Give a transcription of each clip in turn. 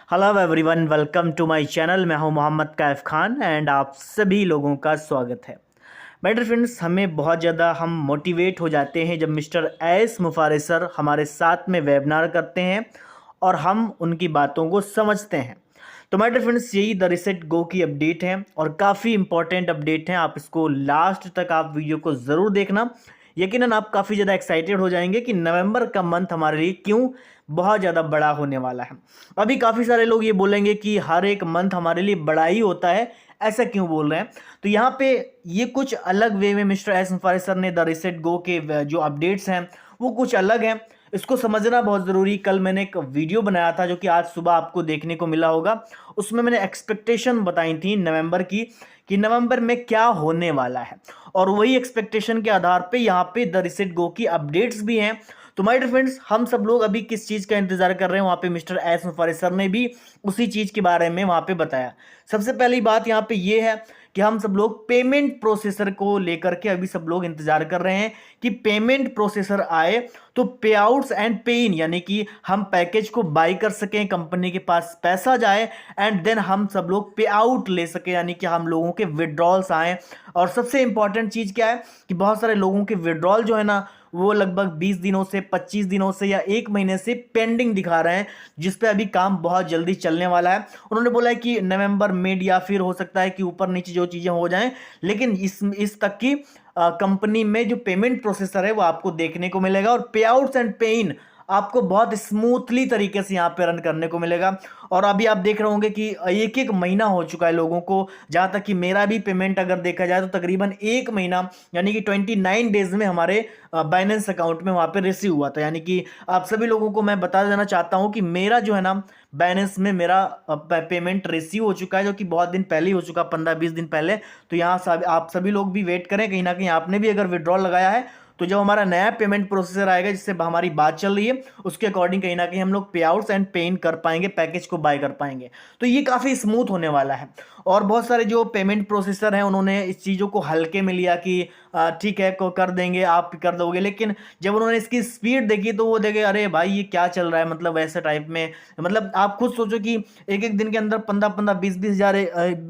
Hello everyone, welcome to my channel. मैं हूं Mohammad Kaif Khan and आप सभी लोगों का स्वागत है। माय डियर फ्रेंड्स, हमें बहुत ज़्यादा हम मोटिवेट हो जाते हैं जब मिस्टर एस मुफारे सर हमारे साथ में वेबिनार करते हैं और हम उनकी बातों को समझते हैं। तो माय डियर फ्रेंड्स, यही द रिसेट गो की अपडेट है और काफ़ी इंपॉर्टेंट अपडेट है। आप इसको लास्ट तक आप वीडियो को ज़रूर देखना। यकीनन आप काफ़ी ज़्यादा एक्साइटेड हो जाएंगे कि नवंबर का मंथ हमारे लिए क्यों बहुत ज़्यादा बड़ा होने वाला है। अभी काफ़ी सारे लोग ये बोलेंगे कि हर एक मंथ हमारे लिए बड़ा ही होता है, ऐसा क्यों बोल रहे हैं। तो यहाँ पे ये कुछ अलग वे में मिस्टर एस मुफारे सर ने द रिसेट गो के जो अपडेट्स हैं वो कुछ अलग हैं। इसको समझना बहुत ज़रूरी। कल मैंने एक वीडियो बनाया था जो कि आज सुबह आपको देखने को मिला होगा। उसमें मैंने एक्सपेक्टेशन बताई थी नवंबर की कि नवंबर में क्या होने वाला है, और वही एक्सपेक्टेशन के आधार पे यहाँ पे द रिसेट गो की अपडेट्स भी हैं। तो माय डियर फ्रेंड्स, हम सब लोग अभी किस चीज़ का इंतजार कर रहे हैं, वहाँ पे मिस्टर एस मुफारे सर ने भी उसी चीज़ के बारे में वहाँ पे बताया। सबसे पहली बात यहाँ पे ये है कि हम सब लोग पेमेंट प्रोसेसर को लेकर के अभी सब लोग इंतजार कर रहे हैं कि पेमेंट प्रोसेसर आए तो पे आउट्स एंड पे इन, यानी कि हम पैकेज को बाई कर सकें, कंपनी के पास पैसा जाए एंड देन हम सब लोग पे आउट ले सकें, यानी कि हम लोगों के विड्रॉल्स आए। और सबसे इंपॉर्टेंट चीज़ क्या है कि बहुत सारे लोगों के विड्रॉल जो है ना वो लगभग 20 दिनों से 25 दिनों से या एक महीने से पेंडिंग दिखा रहे हैं, जिस पे अभी काम बहुत जल्दी चलने वाला है। उन्होंने बोला है कि नवंबर मिड या फिर हो सकता है कि ऊपर नीचे जो चीज़ें हो जाएं, लेकिन इस तक की कंपनी में जो पेमेंट प्रोसेसर है वो आपको देखने को मिलेगा और पे आउट्स एंड पे इन आपको बहुत स्मूथली तरीके से यहाँ पे रन करने को मिलेगा। और अभी आप देख रहे होंगे कि एक एक महीना हो चुका है लोगों को, जहाँ तक कि मेरा भी पेमेंट अगर देखा जाए तो तकरीबन एक महीना यानी कि 29 डेज में हमारे बाइनेंस अकाउंट में वहाँ पे रिसीव हुआ था। यानी कि आप सभी लोगों को मैं बता देना चाहता हूँ कि मेरा जो है ना बाइनेंस में मेरा पेमेंट रिसीव हो चुका है, जो कि बहुत दिन पहले ही हो चुका, 15-20 दिन पहले। तो यहाँ आप सभी लोग भी वेट करें, कहीं ना कहीं आपने भी अगर विड्रॉल लगाया है तो जब हमारा नया पेमेंट प्रोसेसर आएगा जिससे हमारी बात चल रही है उसके अकॉर्डिंग कहीं ना कहीं हम लोग पे आउट्स एंड पे इन कर पाएंगे, पैकेज को बाय कर पाएंगे। तो ये काफ़ी स्मूथ होने वाला है। और बहुत सारे जो पेमेंट प्रोसेसर हैं उन्होंने इस चीज़ों को हल्के में लिया कि ठीक है को कर देंगे, आप कर दोगे, लेकिन जब उन्होंने इसकी स्पीड देखी तो वो देखे अरे भाई ये क्या चल रहा है, मतलब वैसे टाइप में। मतलब आप खुद सोचो कि एक एक दिन के अंदर 15-15 20-20 हज़ार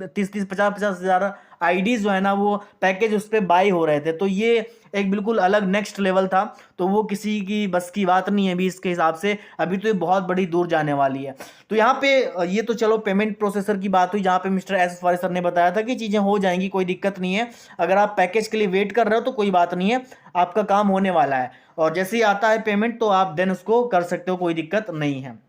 30-30 50-50 हज़ार आईडीज जो है ना वो पैकेज उस पर बाई हो रहे थे। तो ये एक बिल्कुल अलग नेक्स्ट लेवल था। तो वो किसी की बस की बात नहीं है अभी इसके हिसाब से, अभी तो ये बहुत बड़ी दूर जाने वाली है। तो यहाँ पे ये तो चलो पेमेंट प्रोसेसर की बात हुई, जहाँ पे मिस्टर एस फारिस सर ने बताया था कि चीज़ें हो जाएंगी, कोई दिक्कत नहीं है। अगर आप पैकेज के लिए वेट कर रहे हो तो कोई बात नहीं है, आपका काम होने वाला है। और जैसे ही आता है पेमेंट तो आप देन उसको कर सकते हो, कोई दिक्कत नहीं है।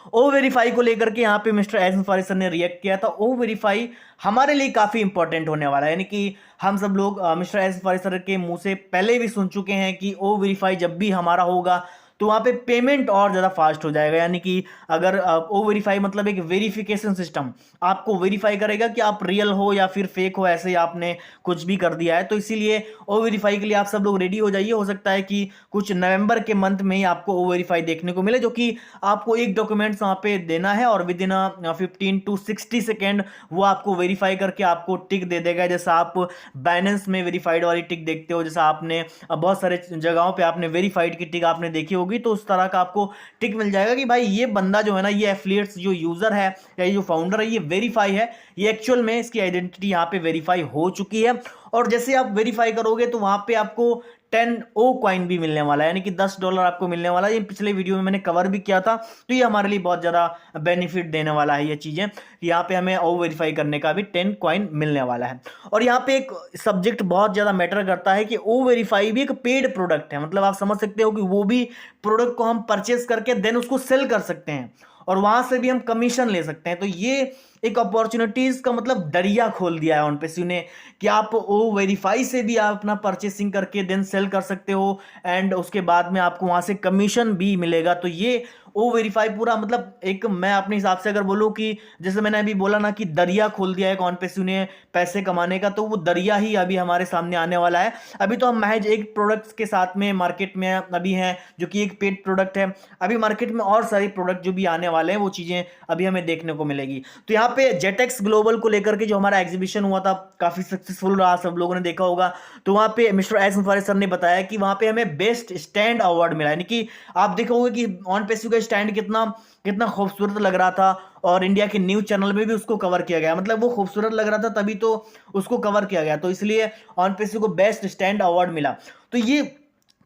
ओ वेरीफाई को लेकर के यहाँ पे मिस्टर एस मुफारी सर ने रिएक्ट किया था। ओ वेरीफाई हमारे लिए काफ़ी इंपॉर्टेंट होने वाला है, यानी कि हम सब लोग मिस्टर एस मुफारी सर के मुंह से पहले भी सुन चुके हैं कि ओ वेरीफाई जब भी हमारा होगा तो वहाँ पे पेमेंट और ज़्यादा फास्ट हो जाएगा। यानी कि अगर ओ वेरीफाई मतलब एक वेरिफिकेशन सिस्टम आपको वेरीफाई करेगा कि आप रियल हो या फिर फेक हो, ऐसे ही आपने कुछ भी कर दिया है। तो इसीलिए ओ वेरीफाई के लिए आप सब लोग रेडी हो जाइए। हो सकता है कि कुछ नवंबर के मंथ में ही आपको ओ वेरीफाई देखने को मिले, जो कि आपको एक डॉक्यूमेंट्स वहाँ पे देना है और विद इन 15 to 60 सेकेंड वो आपको वेरीफाई करके आपको टिक दे देगा। जैसा आप बाइनेंस में वेरीफाइड वाली टिक देखते हो, जैसा आपने बहुत सारे जगहों पे आपने वेरीफाइड की टिक आपने देखी होगी, तो उस तरह का आपको टिक मिल जाएगा कि भाई ये बंदा जो है ना, ये एफिलिएट्स जो यूजर है या ये जो फाउंडर है ये वेरीफाई है, ये एक्चुअल में इसकी आइडेंटिटी यहाँ पे वेरीफाई हो चुकी है। और जैसे आप वेरीफाई करोगे तो वहां पे आपको 10 ओ कॉइन भी मिलने वाला है, यानी कि $10 आपको मिलने वाला है। ये पिछले वीडियो में मैंने कवर भी किया था। तो ये हमारे लिए बहुत ज़्यादा बेनिफिट देने वाला है ये चीज़ें, कि यहाँ पे हमें ओ वेरीफाई करने का भी 10 कॉइन मिलने वाला है। और यहाँ पे एक सब्जेक्ट बहुत ज़्यादा मैटर करता है कि ओ वेरीफाई भी एक पेड प्रोडक्ट है। मतलब आप समझ सकते हो कि वो भी प्रोडक्ट को हम परचेज करके देन उसको सेल कर सकते हैं और वहां से भी हम कमीशन ले सकते हैं। तो ये एक अपॉर्चुनिटीज का मतलब दरिया खोल दिया है OnPaySue ने, कि आप ओ वेरीफाई से भी आप अपना परचेसिंग करके देन सेल कर सकते हो एंड उसके बाद में आपको वहां से कमीशन भी मिलेगा। तो ये ओ वेरीफाई पूरा मतलब एक, मैं अपने हिसाब से अगर बोलूँ कि जैसे मैंने अभी बोला ना कि दरिया खोल दिया है OnPaySue ने पैसे कमाने का, तो वो दरिया ही अभी हमारे सामने आने वाला है। अभी तो हम महज एक प्रोडक्ट्स के साथ में मार्केट में अभी हैं, जो कि एक पेड प्रोडक्ट है। अभी मार्केट में और सारी प्रोडक्ट जो भी आने वाले हैं वो चीज़ें अभी हमें देखने को मिलेगी। तो यहाँ पे जेटेक्स ग्लोबल को लेकर के जो हमारा एग्जीबिशन हुआ था काफ़ी सक्सेसफुल रहा, सब लोगों ने देखा होगा। तो वहाँ पे मिस्टर एस मुफारे सर ने बताया कि वहाँ पे हमें बेस्ट स्टैंड अवार्ड मिला, यानी कि आप देखोगे कि OnPaySue का स्टैंड कितना कितना खूबसूरत लग रहा था, और इंडिया के न्यूज़ चैनल में भी उसको कवर किया गया, मतलब वो खूबसूरत लग रहा था तभी तो उसको कवर किया गया, तो इसलिए ऑन पेसी को बेस्ट स्टैंड अवार्ड मिला। तो ये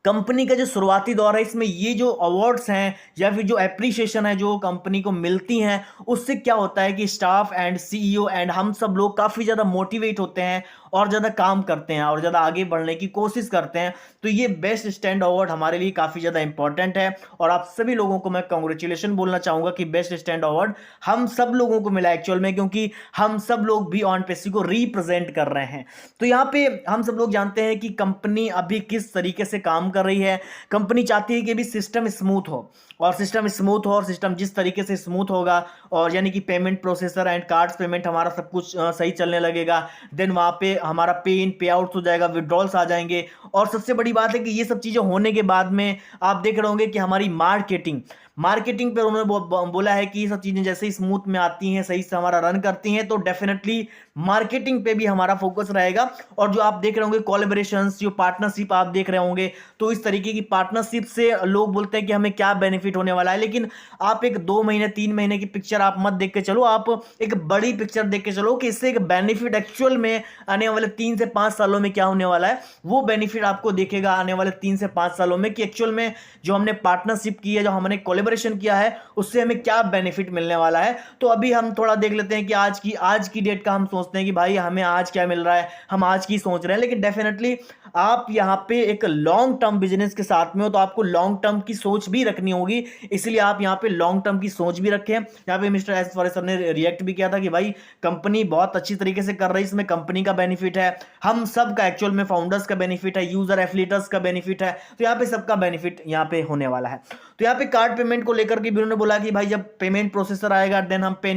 कंपनी का जो शुरुआती दौर है, इसमें ये जो अवार्ड्स हैं या फिर जो एप्रिसिएशन है जो कंपनी को मिलती हैं, उससे क्या होता है कि स्टाफ एंड सीईओ एंड हम सब लोग काफ़ी ज़्यादा मोटिवेट होते हैं और ज़्यादा काम करते हैं और ज़्यादा आगे बढ़ने की कोशिश करते हैं। तो ये बेस्ट स्टैंड अवार्ड हमारे लिए काफ़ी ज़्यादा इंपॉर्टेंट है, और आप सभी लोगों को मैं कॉन्ग्रेचुलेशन बोलना चाहूँगा कि बेस्ट स्टैंड अवार्ड हम सब लोगों को मिला एक्चुअल में, क्योंकि हम सब लोग भी ऑन पेसी को रिप्रेजेंट कर रहे हैं। तो यहाँ पे हम सब लोग जानते हैं कि कंपनी अभी किस तरीके से काम कर रही है। कंपनी चाहती है कि भी सिस्टम स्मूथ हो, और सिस्टम स्मूथ हो, और सिस्टम जिस तरीके से स्मूथ होगा, और यानी कि payment processor and cards payment हमारा सब कुछ सही चलने लगेगा, देन वहाँ पे हमारा पे इन पे आउट हो जाएगा, विड्रॉल्स आ जाएंगे। और सबसे बड़ी बात है कि ये सब चीज़ें होने के बाद में आप देख रहे होंगे कि हमारी मार्केटिंग पे उन्होंने बोला है कि ये सब चीज़ें जैसे ही स्मूथ में आती हैं, सही से हमारा रन करती हैं, तो डेफिनेटली मार्केटिंग पे भी हमारा फोकस रहेगा। और जो आप देख रहे होंगे कोलैबोरेशंस, जो पार्टनरशिप आप देख रहे होंगे, तो इस तरीके की पार्टनरशिप से लोग बोलते हैं कि हमें क्या बेनिफिट होने वाला है, लेकिन आप एक 2 महीने 3 महीने की पिक्चर आप मत देख के चलो, आप एक बड़ी पिक्चर देख के चलो कि इससे एक बेनिफिट एक्चुअल में आने वाले 3 से 5 सालों में क्या होने वाला है। वो बेनिफिट आपको दिखेगा आने वाले 3 से 5 सालों में कि एक्चुअल में जो हमने पार्टनरशिप की है, जो हमने कोलैबोरेशन किया है, उससे हमें क्या बेनिफिट मिलने वाला है। तो अभी हम थोड़ा देख लेते हैं कि आज की डेट का हम सोचते हैं कि भाई हमें आज क्या मिल रहा है, हम आज की सोच रहे हैं, लेकिन डेफिनेटली आप यहाँ पे एक लॉन्ग टर्म बिजनेस के साथ में हो, तो आपको लॉन्ग टर्म की सोच भी रखनी होगी, इसलिए आप यहाँ पे लॉन्ग टर्म की सोच भी रखें। यहाँ पे मिस्टर एस फॉरेस्ट सर ने रिएक्ट भी किया था कि भाई कंपनी बहुत अच्छी तरीके से कर रही है, इसमें कंपनी का बेनिफिट है, हम सब का एक्चुअल में फाउंडर्स का बेनिफिट है, यूजर एफिलिएटर्स का बेनिफिट है, तो यहाँ पे सबका बेनिफिट यहाँ पे होने वाला है। तो यहाँ पे कार्ड पेमेंट को लेकर के भी उन्होंने बोला कि भाई जब पेमेंट प्रोसेसर आएगा देन हम पे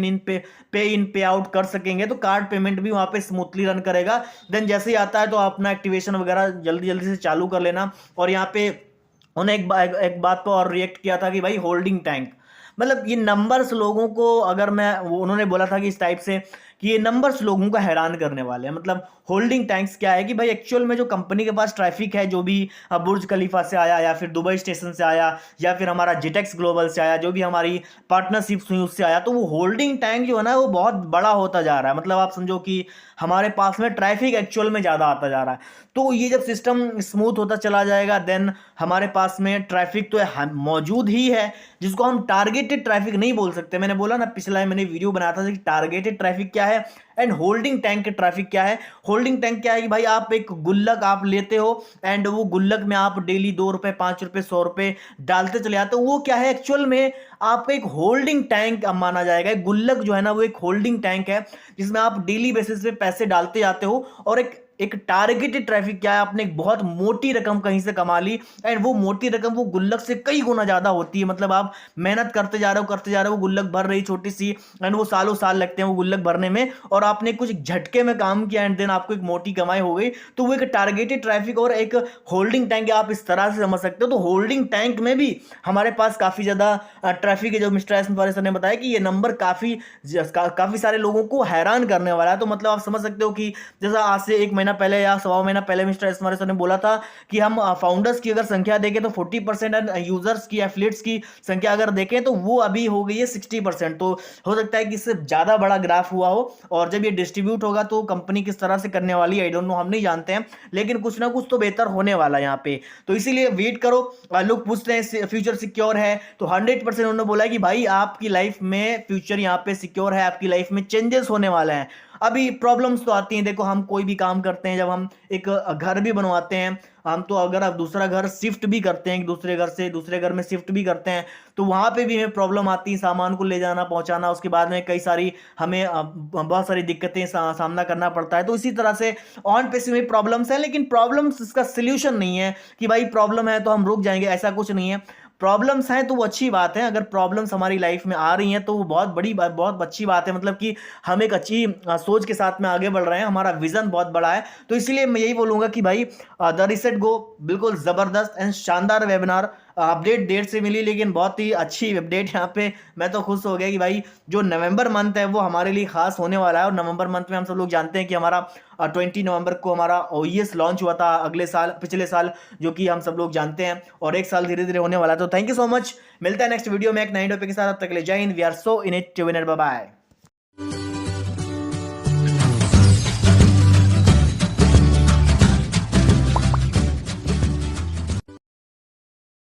इन पे आउट कर सकेंगे, तो कार्ड पेमेंट भी वहाँ पे स्मूथली रन करेगा। देन जैसे ही आता है तो अपना एक्टिवेशन वगैरह जल्दी जल्दी से चालू कर लेना। और यहाँ पे उन्होंने एक बात पर और रिएक्ट किया था कि भाई होल्डिंग टैंक, मतलब ये नंबर्स लोगों को, अगर मैं उन्होंने बोला था कि इस टाइप से कि ये नंबर्स लोगों को हैरान करने वाले हैं। मतलब होल्डिंग टैंक्स क्या है कि भाई एक्चुअल में जो कंपनी के पास ट्रैफिक है, जो भी बुर्ज खलीफा से आया या फिर दुबई स्टेशन से आया या फिर हमारा जिटेक्स ग्लोबल से आया, जो भी हमारी पार्टनरशिप्स हुई उससे आया, तो वो होल्डिंग टैंक जो है ना वो बहुत बड़ा होता जा रहा है। मतलब आप समझो कि हमारे पास में ट्रैफिक एक्चुअल में ज़्यादा आता जा रहा है। तो ये जब सिस्टम स्मूथ होता चला जाएगा देन हमारे पास में ट्रैफिक तो मौजूद ही है, जिसको हम टारगेटेड ट्रैफिक नहीं बोल सकते। मैंने बोला ना, पिछला मैंने वीडियो बनाया था कि टारगेटेड ट्रैफिक क्या है एंड होल्डिंग टैंक ट्रैफिक क्या है। होल्डिंग टैंक क्या है कि भाई आप एक गुल्लक आप लेते हो एंड वो गुल्लक में आप डेली 2 रुपए 5 रुपए 100 रुपए डालते चले जाते हो, वो क्या है एक्चुअल में आपका एक होल्डिंग टैंक माना जाएगा। एक गुल्लक जो है ना वो एक होल्डिंग टैंक है, जिसमें आप डेली बेसिस पे पैसे डालते जाते हो। और एक टारगेटेड ट्रैफिक क्या है, आपने एक बहुत मोटी रकम कहीं से कमा ली एंड वो मोटी रकम वो गुल्लक से कई गुना ज्यादा होती है। मतलब आप मेहनत करते जा रहे हो वो गुल्लक भर रही छोटी सी एंड वो सालों साल लगते हैं वो गुल्लक भरने में, और आपने कुछ झटके में काम किया एंड देन आपको एक मोटी कमाई हो गई। तो वो एक टारगेटेड ट्रैफिक और एक होल्डिंग टैंक आप इस तरह से समझ सकते हो। तो होल्डिंग टैंक में भी हमारे पास काफी ज्यादा ट्रैफिक है, जो मिस्टर एस फॉरेस्ट सर ने बताया कि ये नंबर काफी सारे लोगों को हैरान करने वाला है। तो मतलब आप समझ सकते हो कि जैसा आज से 1 महीना पहले या 1.25 महीना पहले मिस्टर एस फॉरेस्ट सर ने बोला था कि हम फाउंडर्स की अगर संख्या देखें तो 40% एंड यूजर्स की एफिलिएट्स की संख्या अगर देखें तो वो अभी हो गई है 60%। तो हो सकता है कि इससे ज्यादा बड़ा ग्राफ हुआ हो, और जब ये डिस्ट्रीब्यूट होगा तो कंपनी किस तरह से करने वाली है आई डोंट नो, हम नहीं जानते हैं, लेकिन कुछ ना कुछ तो बेहतर होने वाला है यहाँ पे। तो इसीलिए वेट करो। लोग पूछते हैं फ्यूचर सिक्योर है, तो 100% उन्होंने बोला कि भाई आपकी लाइफ में फ्यूचर यहाँ पे सिक्योर है, आपकी लाइफ में चेंजेस होने वाले हैं। अभी प्रॉब्लम्स तो आती हैं, देखो हम कोई भी काम करते हैं, जब हम एक घर भी बनवाते हैं हम, तो अगर आप दूसरा घर शिफ्ट भी करते हैं, दूसरे घर से दूसरे घर में शिफ्ट भी करते हैं, तो वहाँ पे भी हमें प्रॉब्लम आती है, सामान को ले जाना पहुँचाना, उसके बाद में कई सारी हमें बहुत सारी दिक्कतें सामना करना पड़ता है। तो इसी तरह से ऑन पेसी में प्रॉब्लम्स है, लेकिन प्रॉब्लम्स इसका सोल्यूशन नहीं है कि भाई प्रॉब्लम है तो हम रुक जाएंगे, ऐसा कुछ नहीं है। प्रॉब्लम्स हैं तो वो अच्छी बात है, अगर प्रॉब्लम्स हमारी लाइफ में आ रही हैं तो वो बहुत बड़ी बात, बहुत अच्छी बात है। मतलब कि हम एक अच्छी सोच के साथ में आगे बढ़ रहे हैं, हमारा विजन बहुत बड़ा है। तो इसलिए मैं यही बोलूंगा कि भाई द रीसेट गो बिल्कुल जबरदस्त एंड शानदार वेबिनार अपडेट देर से मिली, लेकिन बहुत ही अच्छी अपडेट यहाँ पे। मैं तो खुश हो गया कि भाई जो नवंबर मंथ है वो हमारे लिए खास होने वाला है। और नवंबर मंथ में हम सब लोग जानते हैं कि हमारा 20 नवंबर को हमारा OES लॉन्च हुआ था अगले साल, पिछले साल, जो कि हम सब लोग जानते हैं, और एक साल धीरे धीरे होने वाला है। तो थैंक यू सो मच, मिलता है नेक्स्ट वीडियो में एक नए टॉपिक के साथ। तब तक के लिए Jai Hind, we are so in it to win it, bye bye.